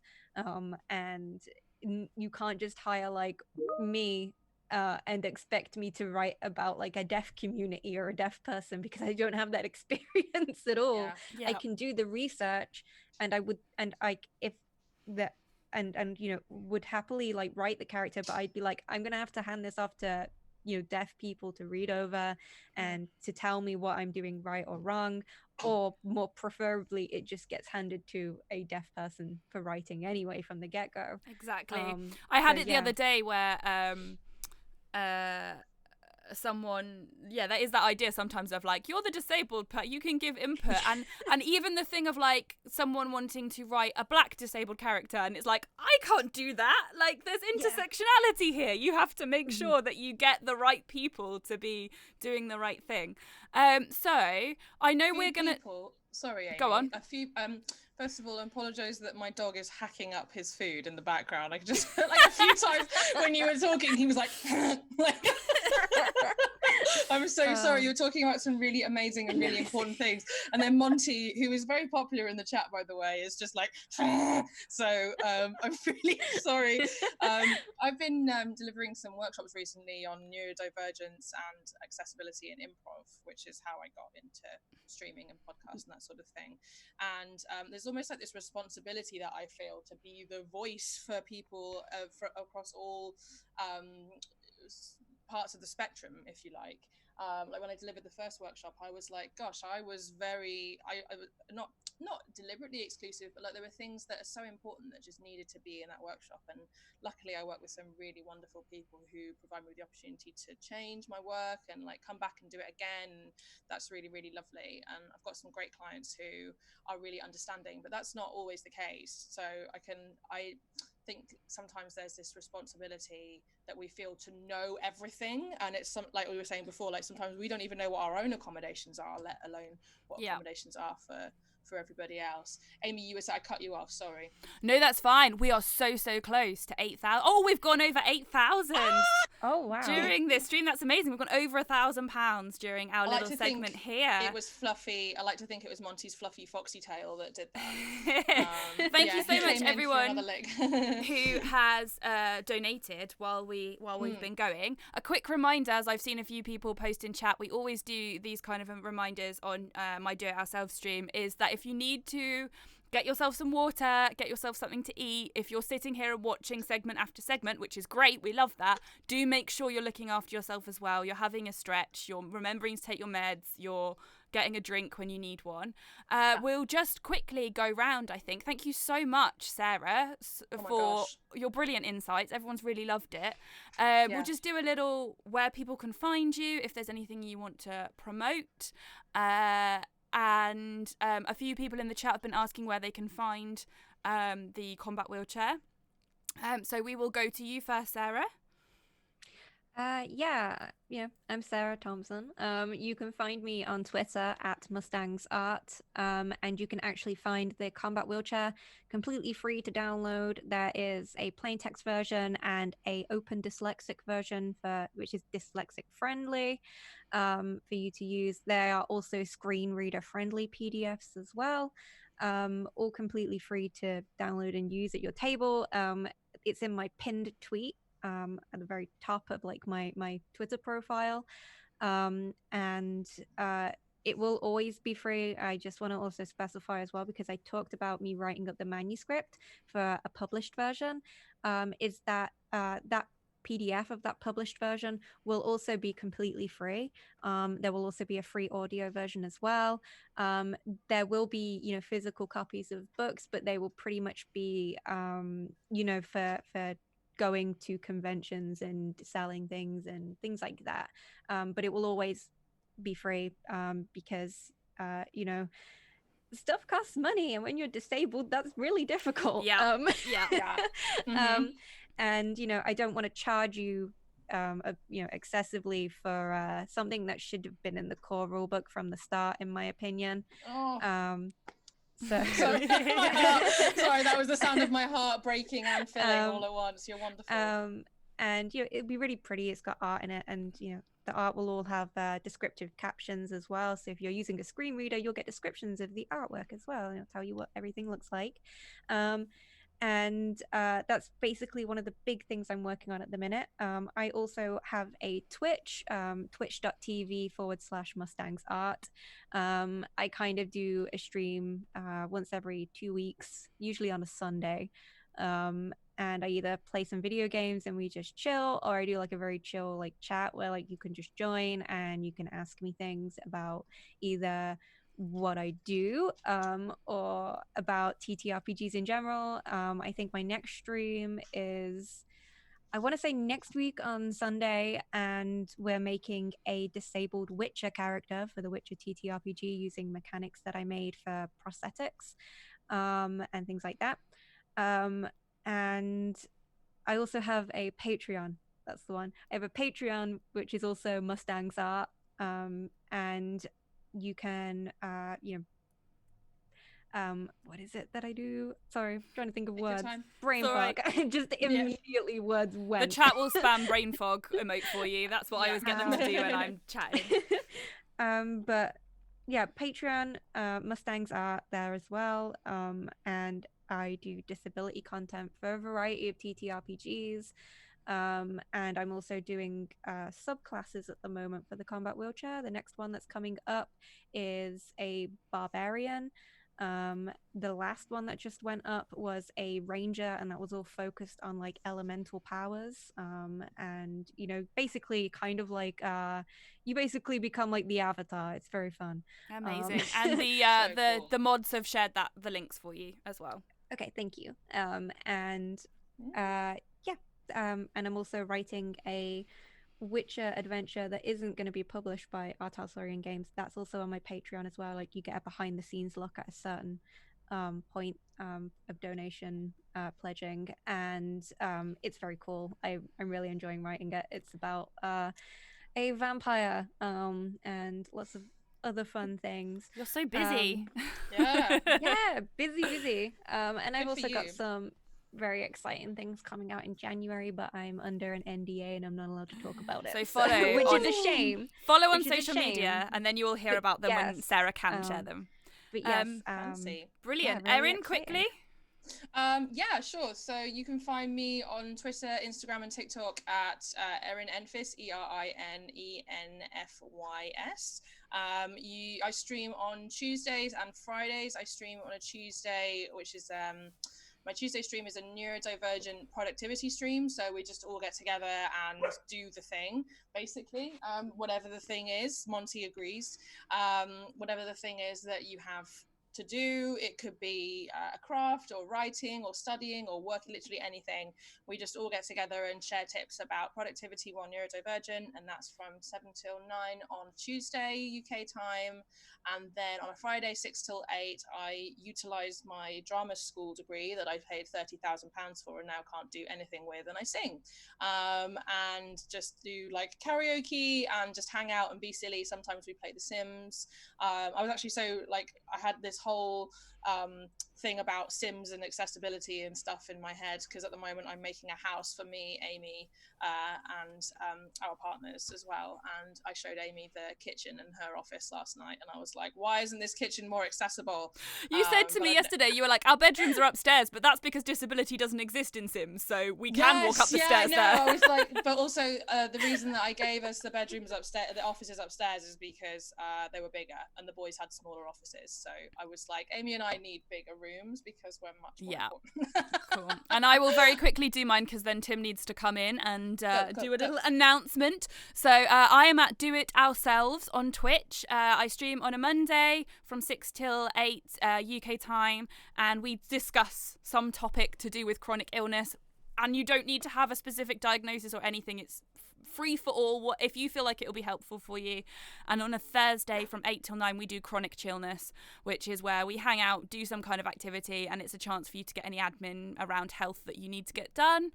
and you can't just hire like me and expect me to write about like a deaf community or a deaf person, because I don't have that experience at all. I can do the research, and would happily like write the character, but I'd be like, I'm gonna have to hand this off to deaf people to read over and to tell me what I'm doing right or wrong, or more preferably it just gets handed to a deaf person for writing anyway from the get-go. Exactly. I had it the other day where someone, that is that idea sometimes of like, you're the disabled part, you can give input, and even the thing of like someone wanting to write a black disabled character, and it's like, I can't do that. Like, there's intersectionality here. You have to make sure that you get the right people to be doing the right thing. So I know we're gonna sorry, Amy. Go on. A few first of all, I apologise that my dog is hacking up his food in the background. I just like a few times when you were talking, he was like, like I'm so sorry. You're talking about some really amazing and really important things, and then Monty, who is very popular in the chat, by the way, is just like. So I'm really sorry. I've been delivering some workshops recently on neurodivergence and accessibility in improv, which is how I got into streaming and podcasts and that sort of thing. And there's almost like this responsibility that I feel to be the voice for people across all parts of the spectrum, if you like. Like when I delivered the first workshop, I was like, gosh, I was very, I was not deliberately exclusive, but like there were things that are so important that just needed to be in that workshop. And luckily I work with some really wonderful people who provide me with the opportunity to change my work and like come back and do it again. That's really, really lovely. And I've got some great clients who are really understanding, but that's not always the case. So I think sometimes there's this responsibility that we feel to know everything, and it's like we were saying before, like sometimes we don't even know what our own accommodations are, let alone what accommodations are for everybody else. Amy, you were saying, I cut you off, sorry. No, that's fine. We are so close to 8,000. Oh, we've gone over 8,000. Oh wow! During this stream, that's amazing. We've gone over £1,000 during our little segment here. It was fluffy. I like to think it was Monty's fluffy foxy tail that did that. Thank you so much, everyone who has donated while we've been going. A quick reminder, as I've seen a few people post in chat, we always do these kind of reminders on my Do It Ourselves stream, is that if you need to get yourself some water, get yourself something to eat. If you're sitting here and watching segment after segment, which is great, we love that, do make sure you're looking after yourself as well. You're having a stretch, you're remembering to take your meds, you're getting a drink when you need one. We'll just quickly go round, I think. Thank you so much, Sarah, for your brilliant insights. Everyone's really loved it. We'll just do a little where people can find you, if there's anything you want to promote. And a few people in the chat have been asking where they can find the combat wheelchair. So we will go to you first, Sarah. I'm Sara Thompson. You can find me on Twitter at MustangsArt, and you can actually find the combat wheelchair completely free to download. There is a plain text version and a open dyslexic version which is dyslexic friendly for you to use. There are also screen reader friendly PDFs as well, all completely free to download and use at your table. It's in my pinned tweet at the very top of like my Twitter profile, and it will always be free. I just want to also specify as well, because I talked about me writing up the manuscript for a published version, is that that PDF of that published version will also be completely free. There will also be a free audio version as well. There will be, physical copies of books, but they will pretty much be, for going to conventions and selling things and things like that. But it will always be free because, stuff costs money, and when you're disabled, that's really difficult. And I don't want to charge you excessively for something that should have been in the core rulebook from the start, in my opinion. Sorry, that was the sound of my heart breaking and filling all at once. You're wonderful. And it'd be really pretty. It's got art in it, and the art will all have descriptive captions as well. So if you're using a screen reader, you'll get descriptions of the artwork as well, and it'll tell you what everything looks like. And that's basically one of the big things I'm working on at the minute. I also have a Twitch, twitch.tv/MustangsArt. I kind of do a stream once every 2 weeks, usually on a Sunday. And I either play some video games and we just chill, or I do like a very chill like chat where like you can just join and you can ask me things about either what I do or about TTRPGs in general. I think my next stream is, I want to say next week on Sunday, and we're making a disabled Witcher character for the Witcher TTRPG using mechanics that I made for prosthetics and things like that. And I also have a Patreon. That's the one. I have a Patreon, which is also Mustangs Art. And you can, what is it that I do? Sorry, I'm trying to think of Take your words. time. Brain It's all fog. Just immediately words went. The chat will spam brain fog emote for you. That's what I always get them to do when I'm chatting. But yeah, Patreon, Mustangs are there as well. And I do disability content for a variety of TTRPGs. And I'm also doing subclasses at the moment for the combat wheelchair. The next one that's coming up is a barbarian. The last one that just went up was a ranger, and that was all focused on like elemental powers. And you know, basically kind of like you basically become like the avatar. It's very fun. Amazing. And the So cool. the mods have shared the links for you as well. Okay, thank you. And I'm also writing a Witcher adventure that isn't going to be published by Artalsorian Games. That's also on my Patreon as well. Like, you get a behind the scenes look at a certain point of donation pledging, and it's very cool. I'm really enjoying writing it. It's about a vampire and lots of other fun things. You're so busy. Yeah. Yeah, busy. And I've Good for also got you. some very exciting things coming out in January, but I'm under an NDA and I'm not allowed to talk about it. So follow which on- is a shame. Follow on Which is a social shame. media, and then you will hear But about them when yes, Sarah can share them. But yes, Fancy. Brilliant. really Erin, exciting. quickly. Yeah, sure. So you can find me on Twitter, Instagram, and TikTok at Erin Enfys, ERINENFYS. I stream on Tuesdays and Fridays. I stream on a Tuesday, which is my Tuesday stream is a neurodivergent productivity stream. So we just all get together and do the thing, basically. Whatever the thing is, Monty agrees. Whatever the thing is that you have to do, it could be a craft or writing or studying or work, literally anything. We just all get together and share tips about productivity while neurodivergent, and that's from 7 till 9 on Tuesday UK time. And then on a Friday, 6 till 8, I utilize my drama school degree that I paid £30,000 for and now can't do anything with, and I sing and just do like karaoke and just hang out and be silly. Sometimes we play The Sims. I was actually I had this whole thing about Sims and accessibility and stuff in my head, because at the moment I'm making a house for me, Amy, and our partners as well. And I showed Amy the kitchen in her office last night, and I was like, why isn't this kitchen more accessible? You said to me yesterday, you were like, our bedrooms are upstairs, but that's because disability doesn't exist in Sims, so we can walk up the stairs I there. I was like, but also the reason that I gave us the bedrooms upstairs, the offices upstairs, is because they were bigger and the boys had smaller offices. So I was like, Amy and I need bigger rooms because we're much more important. Cool. And I will very quickly do mine, because then Tim needs to come in and do a little announcement. So I am at Do It Ourselves on Twitch. I stream on a Monday from 6 till 8 UK time, and we discuss some topic to do with chronic illness. And you don't need to have a specific diagnosis or anything. It's free for all, if you feel like it will be helpful for you. And on a Thursday from 8 till 9 we do chronic chillness, which is where we hang out, do some kind of activity, and it's a chance for you to get any admin around health that you need to get done.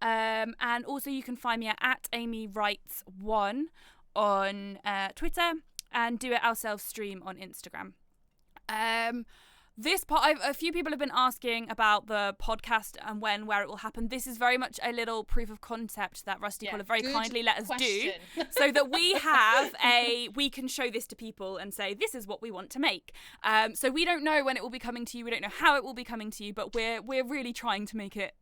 And also you can find me at AmyWrites1 on Twitter, and Do It Ourselves stream on Instagram. This part, a few people have been asking about the podcast and where it will happen. This is very much a little proof of concept that Rusty Quill have very kindly let us do, so that we can show this to people and say, this is what we want to make. So we don't know when it will be coming to you. We don't know how it will be coming to you, but we're really trying to make it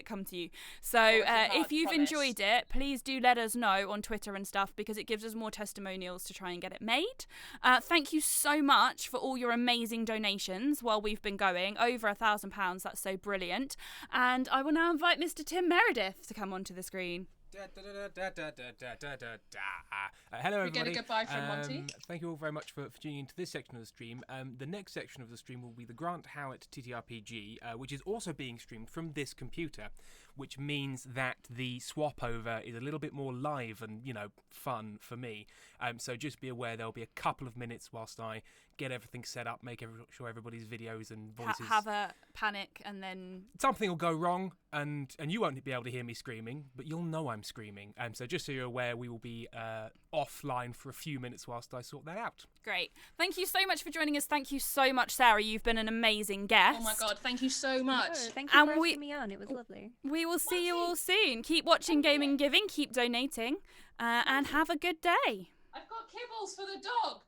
come to you. So if you've enjoyed it, please do let us know on Twitter and stuff, because it gives us more testimonials to try and get it made. Thank you so much for all your amazing donations while we've been going, over £1,000. That's so brilliant. And I will now invite Mr. Tim Meredith to come onto the screen. We Hello everybody. get a goodbye from Monty. Thank you all very much for tuning into this section of the stream. The next section of the stream will be the Grant Howitt TTRPG, which is also being streamed from this computer. which means that the swap over is a little bit more live and, fun for me. So just be aware there'll be a couple of minutes whilst I get everything set up, make sure everybody's videos and voices... Have a panic and then... Something will go wrong and you won't be able to hear me screaming, but you'll know I'm screaming. So just so you're aware, we will be offline for a few minutes whilst I sort that out. Great. Thank you so much for joining us. Thank you so much, Sarah. You've been an amazing guest. Oh my God, thank you so much. Oh, thank you for having me on. It was lovely. We will see you all soon. Keep watching Gaming Giving, keep donating, and have a good day. I've got kibbles for the dog.